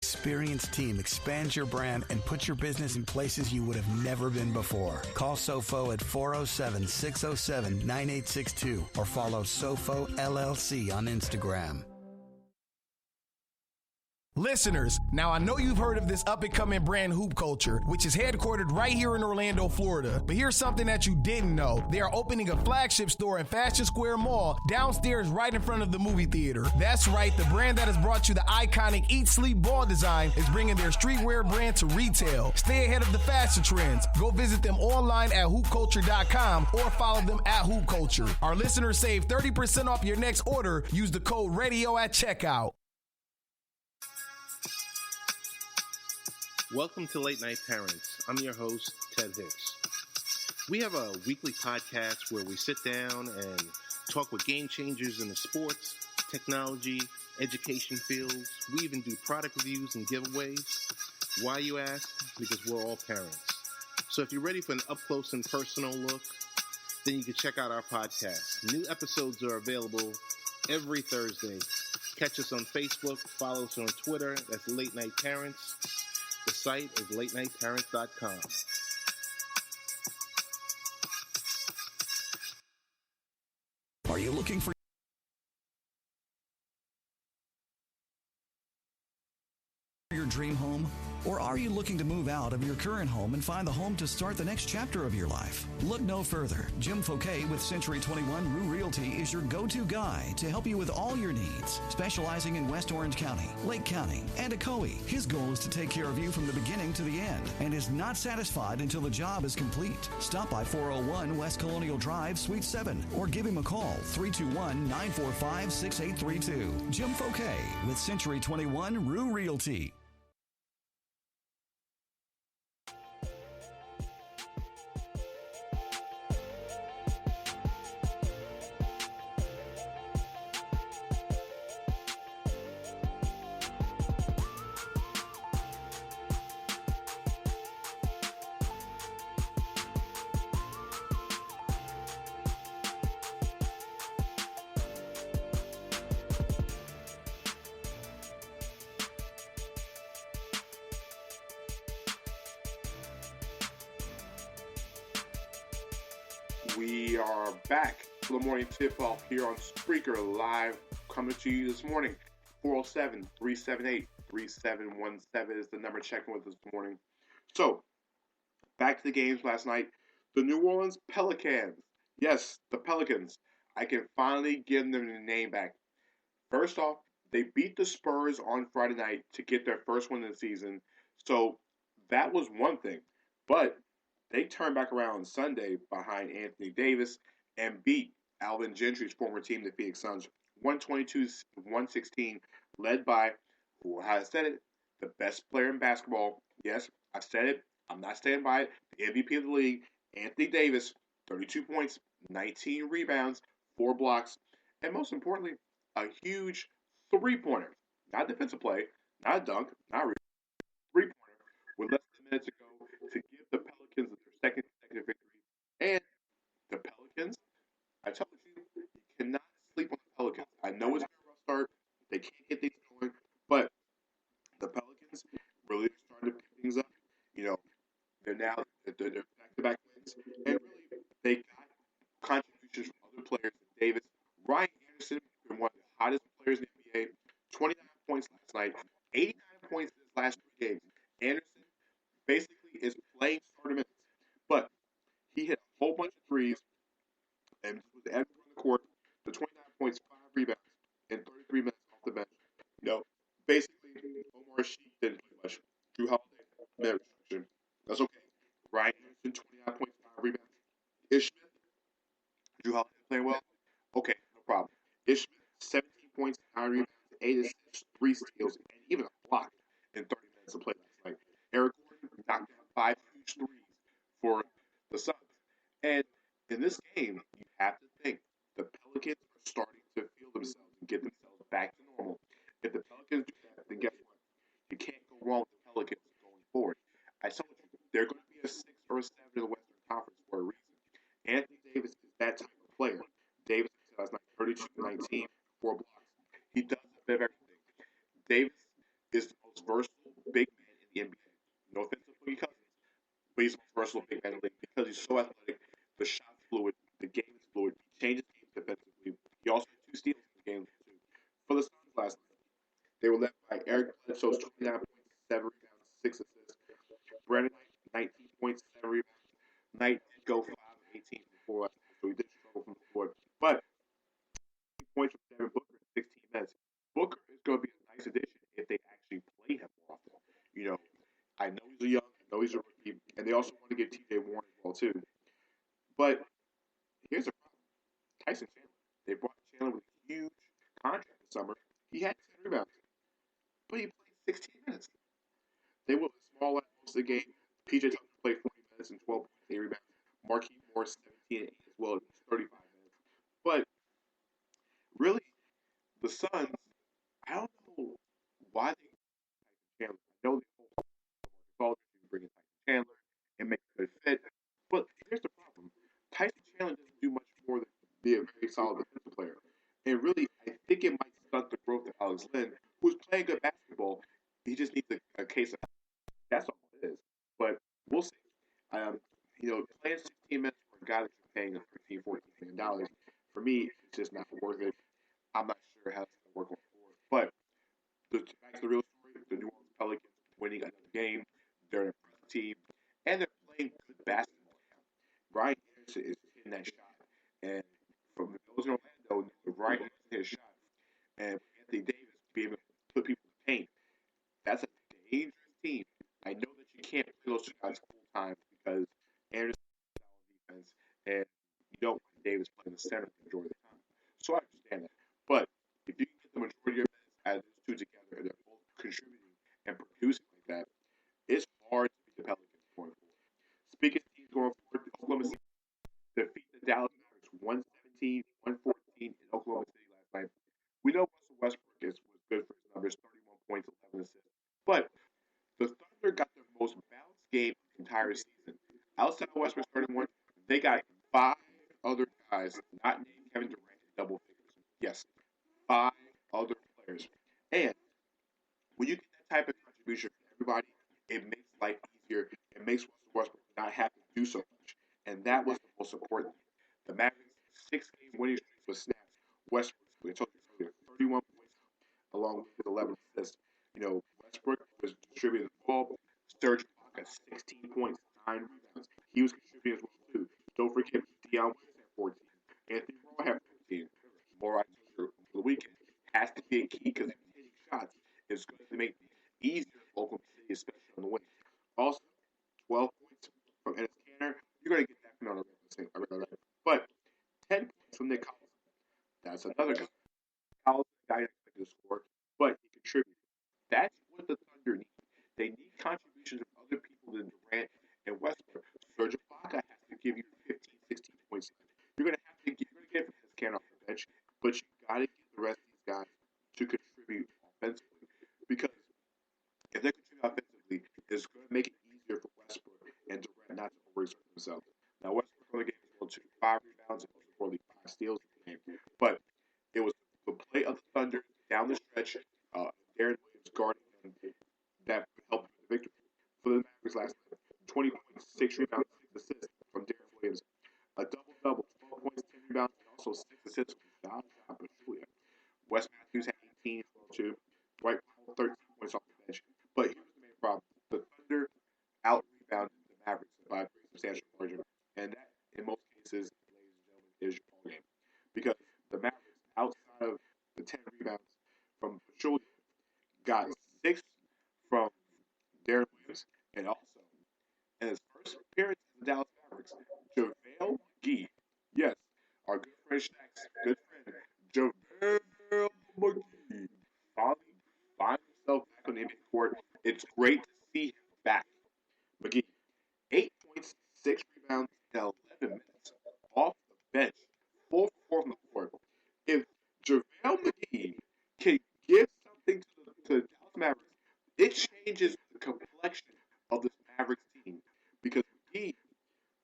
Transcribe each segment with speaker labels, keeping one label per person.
Speaker 1: Experienced team expands your brand and puts your business in places you would have never been before. Call Sofo at 407-607-9862 or follow Sofo LLC on Instagram.
Speaker 2: Listeners, now I know you've heard of this up-and-coming brand Hoop Culture, which is headquartered right here in Orlando, Florida. But here's something that you didn't know. They are opening a flagship store in Fashion Square Mall, downstairs right in front of the movie theater. That's right, the brand that has brought you the iconic Eat Sleep Ball design is bringing their streetwear brand to retail. Stay ahead of the fashion trends. Go visit them online at hoopculture.com or follow them at Hoop Culture. Our listeners save 30% off your next order. Use the code RADIO at checkout.
Speaker 3: Welcome to Late Night Parents. I'm your host, Ted Hicks. We have a weekly podcast where we sit down and talk with game changers in the sports, technology, education fields. We even do product reviews and giveaways. Why, you ask? Because we're all parents. So if you're ready for an up-close and personal look, then you can check out our podcast. New episodes are available every Thursday. Catch us on Facebook, follow us on Twitter. That's Late Night Parents. The site is latenightparents.com.
Speaker 1: Are you looking for your dream home? Or are you looking to move out of your current home and find the home to start the next chapter of your life? Look no further. Jim Fouquet with Century 21 Rue Realty is your go-to guy to help you with all your needs. Specializing in West Orange County, Lake County, and Ocoee, his goal is to take care of you from the beginning to the end and is not satisfied until the job is complete. Stop by 401 West Colonial Drive, Suite 7, or give him a call, 321-945-6832. Jim Fouquet with Century 21 Rue Realty.
Speaker 4: We are back for the morning tip-off here on Spreaker Live, coming to you this morning. 407-378-3717 is the number checking with us this morning. So, back to the games last night. The New Orleans Pelicans. Yes, the Pelicans. I can finally give them the name back. First off, they beat the Spurs on Friday night to get their first win of the season. So, that was one thing. But they turned back around on Sunday behind Anthony Davis and beat Alvin Gentry's former team, the Phoenix Suns, 122-116, led by, who has said it, the best player in basketball. Yes, I've said it. I'm not staying by it. The MVP of the league, Anthony Davis, 32 points, 19 rebounds, 4 blocks, and most importantly, a huge three-pointer. Not defensive play, not a dunk, not a three-pointer, with less than a minute to go to give the Pelicans their second consecutive victory. And the Pelicans, I told you, you cannot sleep on the Pelicans. I know it's been a rough start. They can't get things going. But the Pelicans really are starting to pick things up. You know, they're back-to-back wins. And really, they got contributions from other players. Davis, Ryan Anderson, been one of the hottest players in the NBA. 29 points last night, 89 points in his last 3 games. Anderson basically is playing starter minutes. But he hit a whole bunch of threes and was everywhere on the court. The 29 points, 5 rebounds, and 33 minutes off the bench. You know, basically, Omar Sheik didn't play much. Drew Holiday, minute restriction. That's okay. Ryan Anderson, 29 points, 5 rebounds. Ish Smith, Drew Holiday playing well. Okay, no problem. Ish Smith, 17 points, 9 rebounds, 8 assists, 3 steals, and even a block in 30 minutes of play last night. Eric Gordon knocked down 5 huge threes for the Suns. And in this game, you have to think the Pelicans are starting to feel themselves and get themselves back to normal. If the Pelicans do that, then guess what? You can't go wrong with the Pelicans going forward. I told you, they're going to be a 6 or a 7 in the Western Conference for a reason. Anthony Davis is that type of player. Davis last night, 32-19, 4 blocks. He does a bit of everything. Davis is the most versatile versatile big man in the league because he's so athletic. The shot's fluid. The game is fluid. He changes games defensively. He also had 2 steals in the game too. For the Suns last night, they were led by Eric Bledsoe's 29 points, 7 rebounds, 6 assists. Brandon Knight, 19 points, 7 rebounds. Knight did go 5 of 18 before last night, so he did struggle from the floor. But points from Devin Booker in 16 minutes. Booker is going to be a nice addition if they actually play him more often. You know, I know he's a young, I know he's a rookie, and they also want to give T.J. Warren as well too. But here's the problem: Tyson Chandler. They brought Chandler with a huge contract this summer. He had 10 rebounds, but he played 16 minutes. They were small at most of the game. P.J. Tucker played 40 minutes and 12 points, 8 rebounds. Marquise Morris 17 and 8 as well, 35 minutes. But really, the Suns, I don't know why they Tyson Chandler. I know they hold Marcus Aldridge, you bring in Tyson Chandler and make a good fit. But here's the problem: Tyson Chandler doesn't do much more than be a very solid defensive player. And really, I think it might stunt the growth of Alex Lynn, who's playing good basketball. He just needs a case of that's all it is. But we'll see. Um, playing 16 minutes for a guy that you're paying $13, $14 million, for me, it's just not worth it. I'm not sure how it's going to work on the floor. But back to the real story: the New Orleans Pelicans winning another game. They're an impressive team, and they're playing good basketball now. Brian Anderson is hitting that shot, and from those in Orlando, Brian Anderson hit a shot, and Anthony Davis being able to put people in pain. That's a dangerous team. I know that you can't play those two guys full time because Anderson is on defense, and you don't want Davis playing the center the majority of the time. So I understand that. But if you can get the majority of your minutes out of those two together, and they're both contributing and producing like that, it's hard to beat the Pelicans going forward. Speaking of teams going forward, Oklahoma City defeat the Dallas Mavericks 117-114 in Oklahoma City last night. We know Russell Westbrook was good for his numbers, 31 points, 11 assists. But the Thunder got their most balanced game of the entire season. Outside of Westbrook's 31, they got 5 other guys, not named Kevin Durant, in double figures. Yes, 5 other players. And when you get that type of contribution from everybody, it makes life easier. It makes Russell Westbrook not have to do so much. And that was the most important thing. The Mavericks' 6-game winning streak was snapped. Westbrook, we told you earlier, 31 points along with his 11 assists. Westbrook was distributing the ball. Serge Ibaka, 16 points, 9 rebounds. He was contributing as well too. Don't forget Deion Williams had 14. Anthony Rowe had 14. More I told you over the weekend has to be a key because hitting shots is going to make it easier for Oklahoma City, especially on the wing. Also, 12 points from Ennis Canner. You're going to get that from another regular night. But 10 points from Nick Collins. That's another guy. Collins is a guy expected to score, but he contributed. That's what the Thunder need. They need contributions from other people than Durant and Westbrook. Serge Ibaka has to give you 15, 16 points. You're gonna get from his can off the bench, but you gotta get the rest of these guys to contribute offensively. Because if they contribute offensively, it's gonna make it easier for Westbrook and Durant not to overexert themselves. Now Westbrook only gave us 5 rebounds and most importantly 5 steals in the game. But it was the play of the Thunder down the stretch, Darren Williams guarding them that helped with the victory. For the Mavericks last night, 20 points, 6 rebounds, 6 assists from Darren Williams. A double-double, 12 points, 10 rebounds, and also 6 assists from John Pachulia. Wes Matthews had 18 as well, too. Dwight Powell, 13 points off the bench. But here's the main problem. The Thunder out-rebounded the Mavericks by a pretty substantial margin. And that, in most cases, ladies and gentlemen, is your ball game. Because the Mavericks, outside of the 10 rebounds from Pachulia, got 6 from Darren Williams, and also, in his first appearance in the Dallas Mavericks, JaVale McGee, yes, our good friend Shaq's good friend, JaVale McGee, finally himself back on the NBA court. It's great to see him back. McGee, 8 points, 6 rebounds, and 11 minutes off the bench, 4 for 4 from the court. If JaVale McGee can give something to the Dallas Mavericks, it changes the complexion of this Mavericks team because he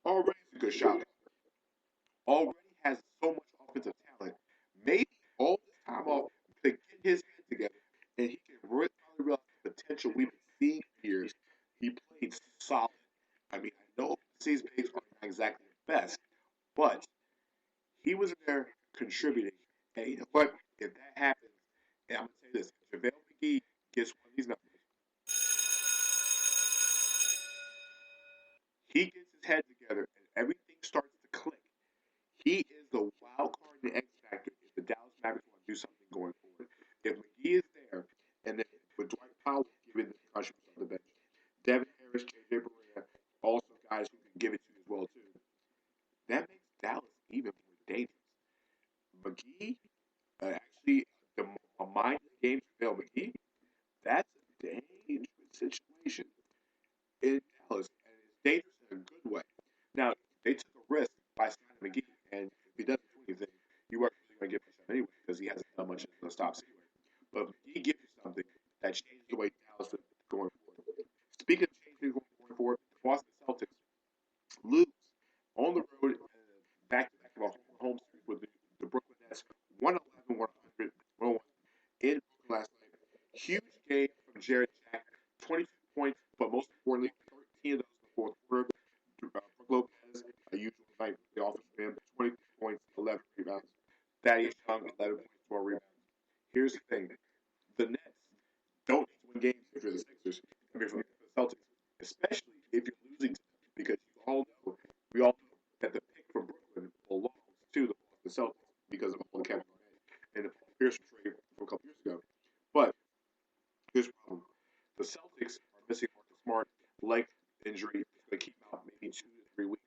Speaker 4: already is a good shot, already has so much offensive talent. Maybe all this time off to get his head together, and he can really realize the potential we've been seeing for years. He played solid. I mean, I know These bigs are not exactly the best, but he was in there contributing. And you know what? If that happens, and I'm going to say this, if JaVale McGee gets one of these numbers, he gets his head together and everything starts to click. He is the wild card and the X factor if the Dallas Mavericks want to do something going forward. If McGee is there, and then with Dwight Powell giving the contribution on the bench, Devin Harris, J.J. Barea, also guys who can give it to you as well too. That makes Dallas even more dangerous. McGee, actually, a mind game to fail McGee, that's a dangerous situation in Dallas, and it's dangerous in a good way. Now, they took a risk by signing McGee, and if he doesn't do anything, you weren't really going to get much out anyway because he hasn't done much in the stops anyway. But if McGee gives you something that changes the way Dallas is going forward. Speaking of changing going forward, the Boston Celtics lose on the road back-to-back of a home series with the Brooklyn Nets 111 100 in Brooklyn last night. Huge game from Jared Jack, 22 points, but most importantly, 13 of those in the fourth quarter. Brook Lopez, a usual night for the offensive rim, 22 points, 11 rebounds. Thaddeus Young, 11 points, 12 rebounds. Here's the thing. The Nets don't need to win games if you're the Sixers. I mean, for the Celtics, especially if you're losing to them, because we all know that the pick from Brooklyn belongs to the Boston Celtics because of all the Kevin Garnett and the Paul Pierce trade from a couple years ago. But here's the problem: the Celtics are missing Marcus Smart, leg injury. It's going to keep him out maybe 2 to 3 weeks,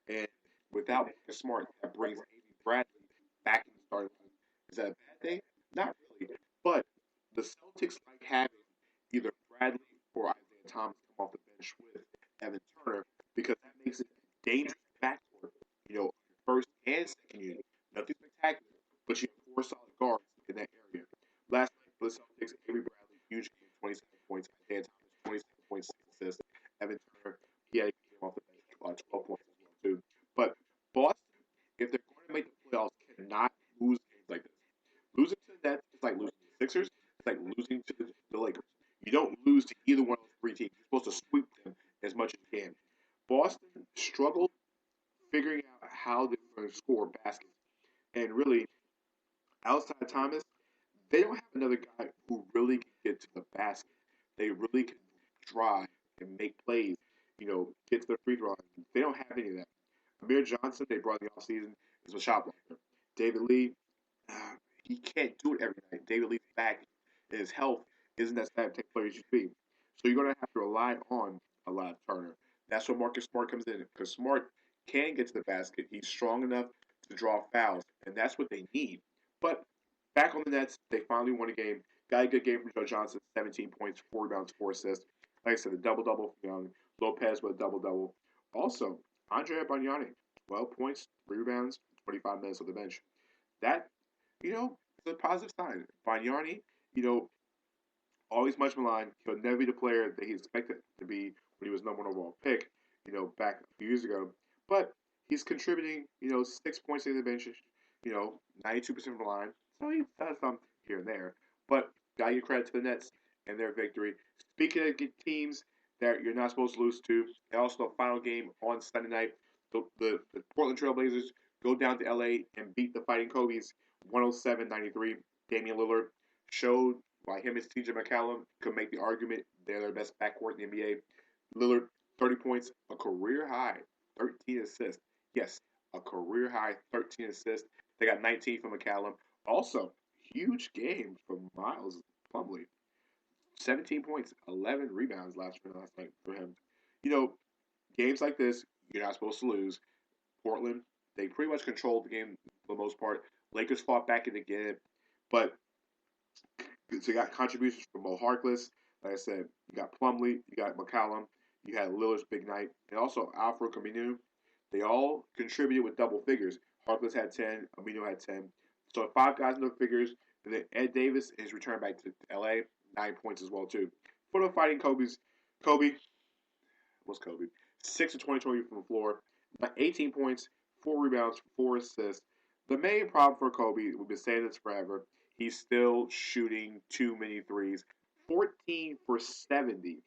Speaker 4: and without Marcus Smart, that brings Avery Bradley back in the starting line. Is that a bad thing? Not really, but the Celtics like having either Bradley or Isaiah Thomas come off the bench with Evan Turner because that makes it a dangerous backcourt. You know, first and second unit. Nothing spectacular, but you have 4 solid guards in that area. Last night for the Celtics, Avery Bradley, huge game, 27 points. Isaiah Thomas, 27.6 assists. Evan Turner, he had a game off the bench, 12 points as well too. But Boston, if they're going to make the playoffs, cannot lose games like this. Losing to the Nets is like losing to the Sixers. It's like losing to the Lakers. You don't lose to either one of those 3 teams. You're supposed to sweep them as much as you can. Boston struggled figuring out how they're going to score baskets. And really, outside of Thomas, they don't have another guy who really can get to the basket. They really can drive and make plays, get to the free throw line. They don't have any of that. Amir Johnson, they brought in the offseason, is a shot blocker. David Lee, he can't do it every night. David Lee's back and his health isn't that type of player he should be. So you're going to have to rely on a lot of Turner. That's where Marcus Smart comes in because Smart can get to the basket. He's strong enough to draw fouls, and that's what they need. But back on the Nets, they finally won a game. Got a good game from Joe Johnson, 17 points, 4 rebounds, 4 assists. Like I said, a double-double for Young. Lopez with a double-double. Also, Andrea Bargnani, 12 points, 3 rebounds, 25 minutes on the bench. That, is a positive sign. Bargnani, always much maligned. He'll never be the player that he expected to be when he was number 1 overall pick, back a few years ago. But he's contributing, 6 points to the bench, 92% from the line. So he does some here and there. But gotta give credit to the Nets and their victory. Speaking of teams that you're not supposed to lose to, and also the final game on Sunday night, the Portland Trailblazers go down to LA and beat the Fighting Kobe's 107-93. Damian Lillard showed why him and CJ McCollum could make the argument they're their best backcourt in the NBA. Lillard, 30 points, a career high, 13 assists. Yes, a career high, 13 assists. They got 19 from McCallum. Also, huge game from Miles Plumlee. 17 points, 11 rebounds last night for him. Games like this, you're not supposed to lose. Portland, they pretty much controlled the game for the most part. Lakers fought back in again, but you got contributions from Mo Harkless. Like I said, you got Plumlee, you got McCallum, you had Lillard's big night, and also Alfred Camino. They all contributed with double figures. Harkless had 10, Amino had 10. So 5 guys in the figures, and then Ed Davis is returned back to LA, 9 points as well too. For the Fighting Kobe's, Kobe, 6 of 20 from the floor, 18 points, 4 rebounds, 4 assists. The main problem for Kobe, we've been saying this forever, he's still shooting too many threes. 14 for 70